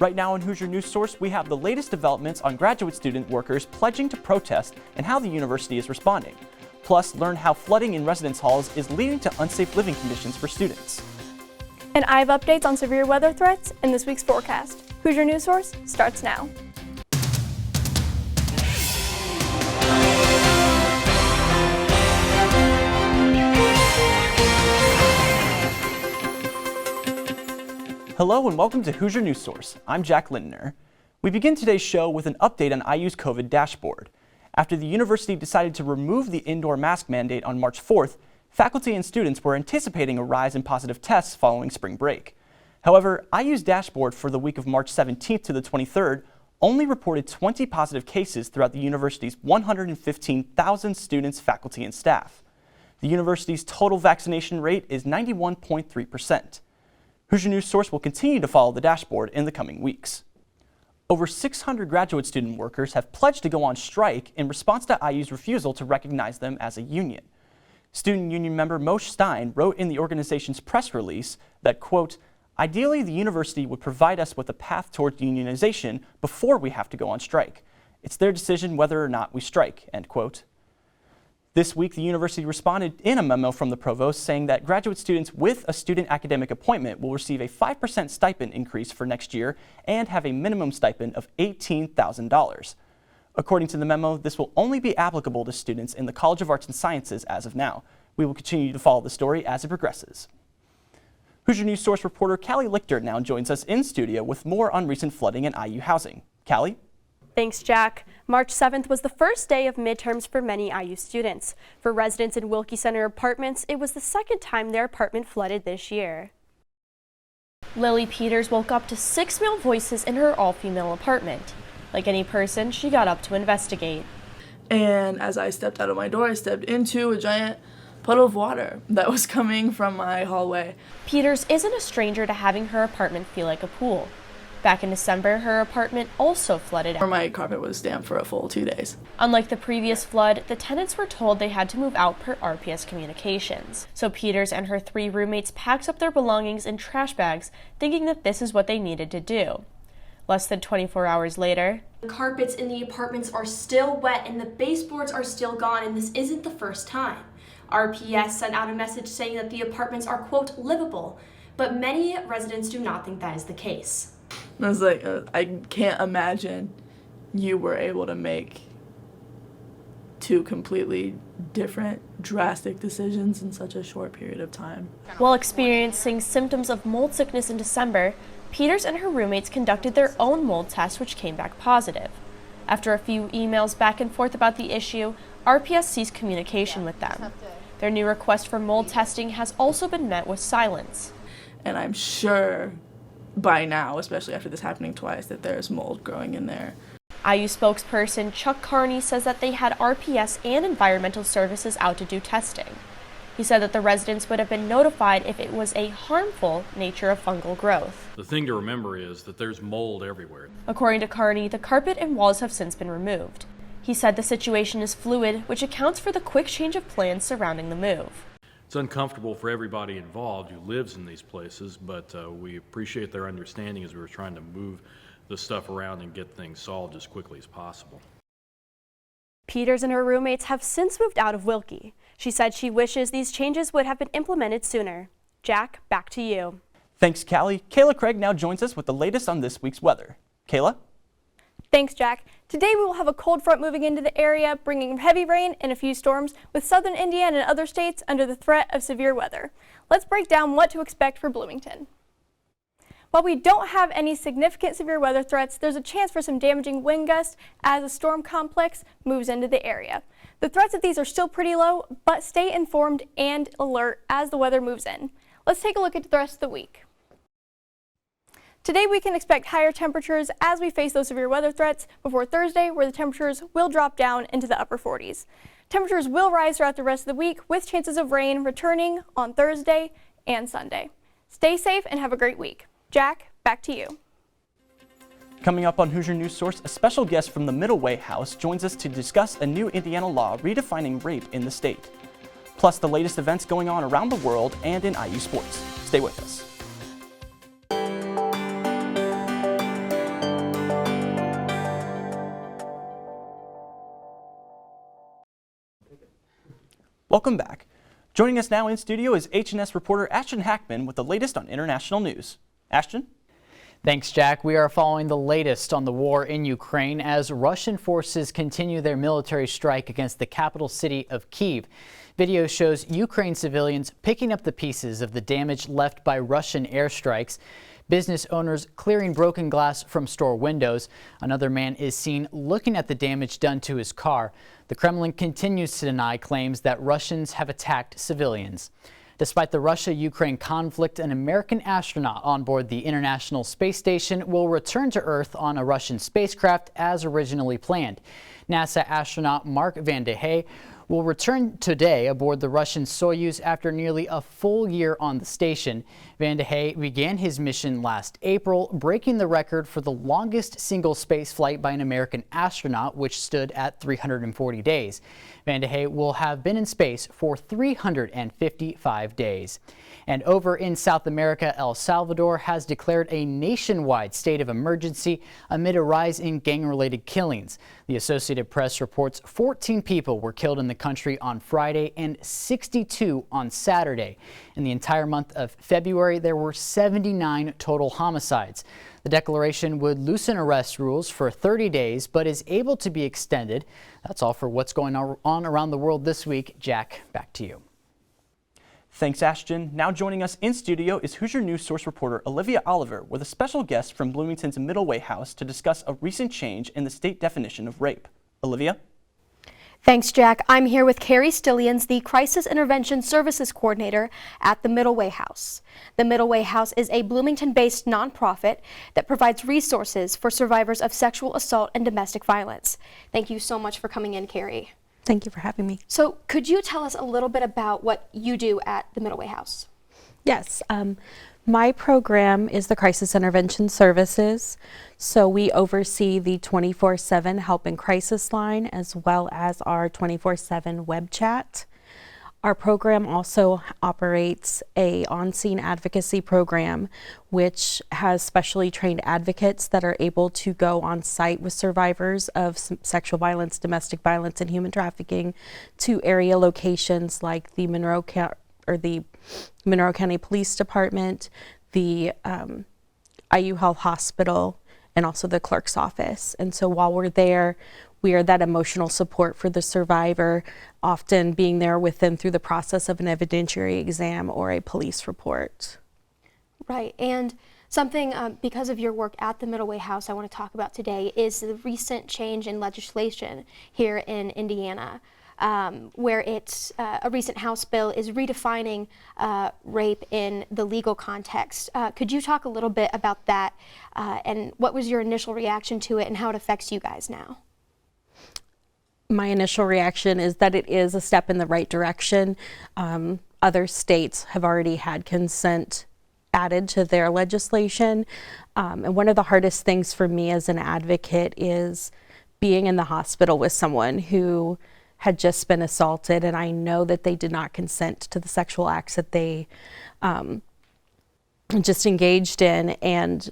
Right now on Hoosier News Source, we have the latest developments on graduate student workers pledging to protest and how the university is responding. Plus, learn how flooding in residence halls is leading to unsafe living conditions for students. And I have updates on severe weather threats in this week's forecast. Hoosier News Source starts now. Hello and welcome to Hoosier News Source. I'm Jack Lindner. We begin today's show with an update on IU's COVID dashboard. After the university decided to remove the indoor mask mandate on March 4th, faculty and students were anticipating a rise in positive tests following spring break. However, IU's dashboard for the week of March 17th to the 23rd only reported 20 positive cases throughout the university's 115,000 students, faculty, and staff. The university's total vaccination rate is 91.3%. Hoosier News Source will continue to follow the dashboard in the coming weeks. Over 600 graduate student workers have pledged to go on strike in response to IU's refusal to recognize them as a union. Student union member Moshe Stein wrote in the organization's press release that, quote, "Ideally, the university would provide us with a path towards unionization before we have to go on strike. It's their decision whether or not we strike," end quote. This week, the university responded in a memo from the provost saying that graduate students with a student academic appointment will receive a 5% stipend increase for next year and have a minimum stipend of $18,000. According to the memo, this will only be applicable to students in the College of Arts and Sciences as of now. We will continue to follow the story as it progresses. Hoosier News Source reporter Callie Lichter now joins us in studio with more on recent flooding in IU housing. Callie? Thanks, Jack. March 7th was the first day of midterms for many IU students. For residents in Wilkie Center apartments, it was the second time their apartment flooded this year. Lily Peters woke up to 6 male voices in her all-female apartment. Like any person, she got up to investigate. And as I stepped out of my door, I stepped into a giant puddle of water that was coming from my hallway. Peters isn't a stranger to having her apartment feel like a pool. Back in December, her apartment also flooded out. My carpet was damp for a full 2 days. Unlike the previous flood, the tenants were told they had to move out per RPS communications. So Peters and her 3 roommates packed up their belongings in trash bags, thinking that this is what they needed to do. Less than 24 hours later, the carpets in the apartments are still wet and the baseboards are still gone, and this isn't the first time. RPS sent out a message saying that the apartments are, quote, livable, but many residents do not think that is the case. I was like, I can't imagine you were able to make 2 completely different, drastic decisions in such a short period of time. While experiencing symptoms of mold sickness in December, Peters and her roommates conducted their own mold test, which came back positive. After a few emails back and forth about the issue, RPS ceased communication with them. Their new request for mold testing has also been met with silence. And I'm sure by now, especially after this happening twice, that there's mold growing in there. IU spokesperson Chuck Carney says that they had RPS and environmental services out to do testing. He said that the residents would have been notified if it was a harmful nature of fungal growth. The thing to remember is that there's mold everywhere. According to Carney, the carpet and walls have since been removed. He said the situation is fluid, which accounts for the quick change of plans surrounding the move. It's uncomfortable for everybody involved who lives in these places, but we appreciate their understanding as we were trying to move the stuff around and get things solved as quickly as possible. Peters and her roommates have since moved out of Wilkie. She said she wishes these changes would have been implemented sooner. Jack, back to you. Thanks, Callie. Kayla Craig now joins us with the latest on this week's weather. Kayla? Thanks, Jack. Today we will have a cold front moving into the area, bringing heavy rain and a few storms, with southern Indiana and other states under the threat of severe weather. Let's break down what to expect for Bloomington. While we don't have any significant severe weather threats, there's a chance for some damaging wind gusts as a storm complex moves into the area. The threats of these are still pretty low, but stay informed and alert as the weather moves in. Let's take a look at the rest of the week. Today we can expect higher temperatures as we face those severe weather threats before Thursday, where the temperatures will drop down into the upper 40s. Temperatures will rise throughout the rest of the week, with chances of rain returning on Thursday and Sunday. Stay safe and have a great week. Jack, back to you. Coming up on Hoosier News Source, a special guest from the Middle Way House joins us to discuss a new Indiana law redefining rape in the state. Plus the latest events going on around the world and in IU sports. Stay with us. Welcome back. Joining us now in studio is HNS reporter Ashton Hackman with the latest on international news. Ashton? Thanks, Jack. We are following the latest on the war in Ukraine as Russian forces continue their military strike against the capital city of Kiev. Video shows Ukraine civilians picking up the pieces of the damage left by Russian airstrikes. Business owners clearing broken glass from store windows. Another man is seen looking at the damage done to his car. The Kremlin continues to deny claims that Russians have attacked civilians. Despite the Russia-Ukraine conflict, an American astronaut on board the International Space Station will return to Earth on a Russian spacecraft as originally planned. NASA astronaut Mark Vande Hey will return today aboard the Russian Soyuz after nearly a full year on the station. Vande Hey began his mission last April, breaking the record for the longest single space flight by an American astronaut, which stood at 340 days. Vande Hey will have been in space for 355 days. And over in South America, El Salvador has declared a nationwide state of emergency amid a rise in gang-related killings. The Associated Press reports 14 people were killed in the country on Friday and 62 on Saturday. In the entire month of February, there were 79 total homicides. The declaration would loosen arrest rules for 30 days, but is able to be extended. That's all for what's going on around the world this week. Jack, back to you. Thanks, Ashton. Now joining us in studio is Hoosier News Source reporter Olivia Oliver with a special guest from Bloomington's Middle Way House to discuss a recent change in the state definition of rape. Olivia? Thanks, Jack. I'm here with Carrie Stillians, the Crisis Intervention Services Coordinator at the Middle Way House. The Middle Way House is a Bloomington-based nonprofit that provides resources for survivors of sexual assault and domestic violence. Thank you so much for coming in, Carrie. Thank you for having me. So could you tell us a little bit about what you do at the Middle Way House? Yes, my program is the Crisis Intervention Services. So we oversee the 24/7 Help in Crisis line as well as our 24/7 web chat. Our program also operates a on-scene advocacy program, which has specially trained advocates that are able to go on site with survivors of sexual violence, domestic violence, and human trafficking to area locations like the Monroe County Police Department, the IU Health Hospital, and also the clerk's office. And so while we're there, we are that emotional support for the survivor, often being there with them through the process of an evidentiary exam or a police report. Right, and something because of your work at the Middle Way House I want to talk about today is the recent change in legislation here in Indiana, where it's a recent House bill is redefining rape in the legal context. Could you talk a little bit about that and what was your initial reaction to it and how it affects you guys now? My initial reaction is that it is a step in the right direction. Other states have already had consent added to their legislation. And one of the hardest things for me as an advocate is being in the hospital with someone who had just been assaulted, and I know that they did not consent to the sexual acts that they just engaged in, and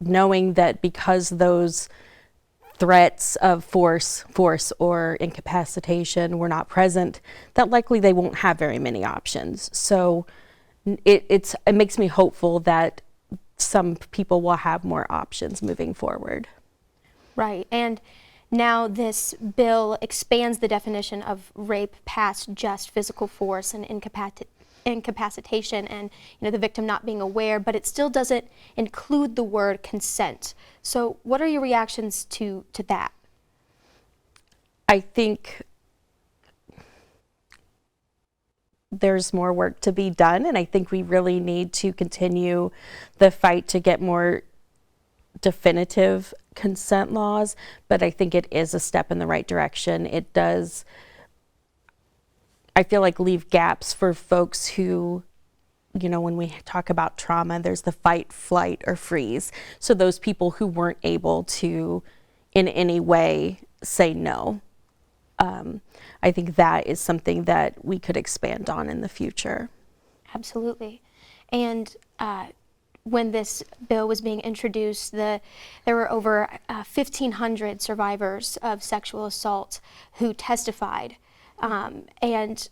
knowing that because those threats of force or incapacitation were not present, that likely they won't have very many options. So it makes me hopeful that some people will have more options moving forward. Right, and now this bill expands the definition of rape past just physical force and incapacitation and the victim not being aware, but it still doesn't include the word consent. So what are your reactions to that? I think there's more work to be done, and I think we really need to continue the fight to get more definitive consent laws, but I think it is a step in the right direction. It does, I feel like, leave gaps for folks who, when we talk about trauma, there's the fight, flight, or freeze. So those people who weren't able to in any way say no. I think that is something that we could expand on in the future. Absolutely. And when this bill was being introduced, there were over 1,500 survivors of sexual assault who testified. And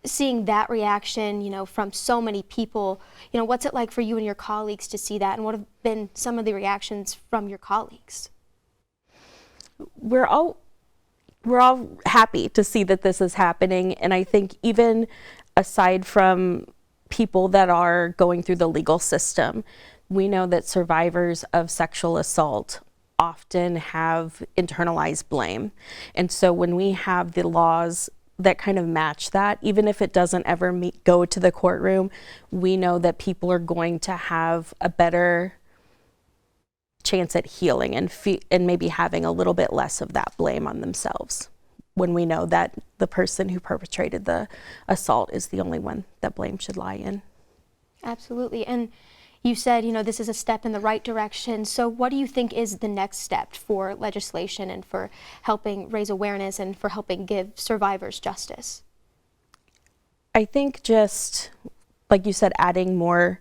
seeing that reaction, from so many people, what's it like for you and your colleagues to see that, and what have been some of the reactions from your colleagues? We're all happy to see that this is happening, and I think even aside from people that are going through the legal system, we know that survivors of sexual assault often have internalized blame. And so when we have the laws that kind of match that, even if it doesn't ever go to the courtroom, we know that people are going to have a better chance at healing and maybe having a little bit less of that blame on themselves when we know that the person who perpetrated the assault is the only one that blame should lie in. Absolutely. And you said, this is a step in the right direction. So what do you think is the next step for legislation and for helping raise awareness and for helping give survivors justice? I think just, like you said, adding more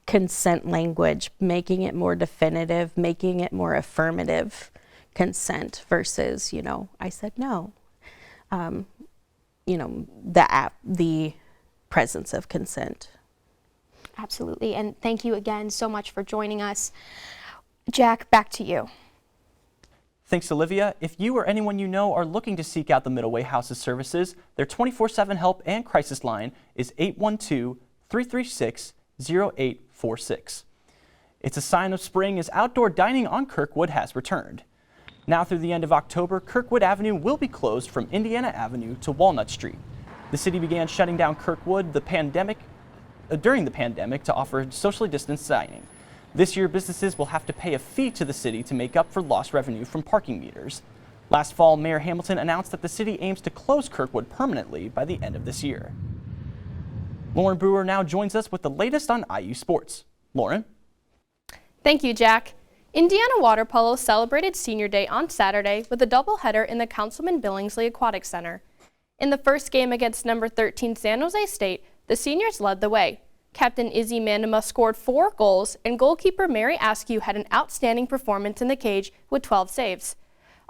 consent language, making it more definitive, making it more affirmative consent versus, I said no. The presence of consent. Absolutely. And thank you again so much for joining us. Jack, back to you. Thanks, Olivia. If you or anyone you know are looking to seek out the Middle Way House's services, their 24/7 help and crisis line is 812-336-0846. It's a sign of spring as outdoor dining on Kirkwood has returned. Now through the end of October, Kirkwood Avenue will be closed from Indiana Avenue to Walnut Street. The city began shutting down Kirkwood during the pandemic to offer socially distanced dining. This year, businesses will have to pay a fee to the city to make up for lost revenue from parking meters. Last fall, Mayor Hamilton announced that the city aims to close Kirkwood permanently by the end of this year. Lauren Brewer now joins us with the latest on IU sports. Lauren? Thank you, Jack. Indiana Water Polo celebrated Senior Day on Saturday with a doubleheader in the Councilman Billingsley Aquatic Center. In the first game against number 13 San Jose State, the seniors led the way. Captain Izzy Mandema scored 4 goals, and goalkeeper Mary Askew had an outstanding performance in the cage with 12 saves.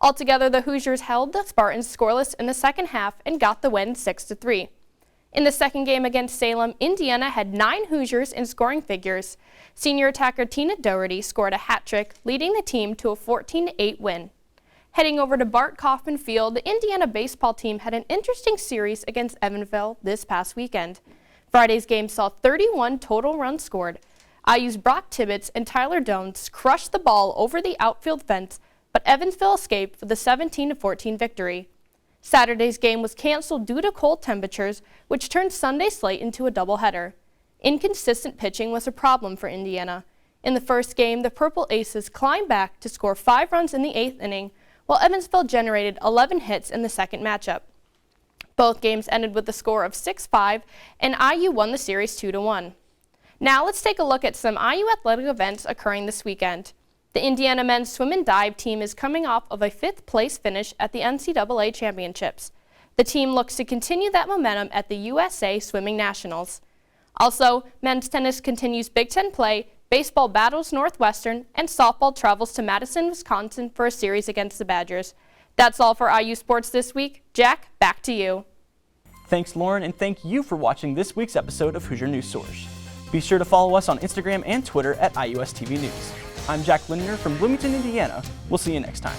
Altogether, the Hoosiers held the Spartans scoreless in the second half and got the win 6-3. In the second game against Salem, Indiana had 9 Hoosiers in scoring figures. Senior attacker Tina Doherty scored a hat trick, leading the team to a 14-8 win. Heading over to Bart Kaufman Field, the Indiana baseball team had an interesting series against Evansville this past weekend. Friday's game saw 31 total runs scored. IU's Brock Tibbetts and Tyler Jones crushed the ball over the outfield fence, but Evansville escaped with a 17-14 victory. Saturday's game was canceled due to cold temperatures, which turned Sunday's slate into a doubleheader. Inconsistent pitching was a problem for Indiana. In the first game, the Purple Aces climbed back to score 5 runs in the 8th inning, while Evansville generated 11 hits in the second matchup. Both games ended with a score of 6-5, and IU won the series 2-1. Now let's take a look at some IU athletic events occurring this weekend. The Indiana men's swim and dive team is coming off of a 5th place finish at the NCAA Championships. The team looks to continue that momentum at the USA Swimming Nationals. Also, men's tennis continues Big Ten play, baseball battles Northwestern, and softball travels to Madison, Wisconsin for a series against the Badgers. That's all for IU Sports this week. Jack, back to you. Thanks, Lauren, and thank you for watching this week's episode of Hoosier News Source. Be sure to follow us on Instagram and Twitter at IUSTV News. I'm Jack Lindner from Bloomington, Indiana. We'll see you next time.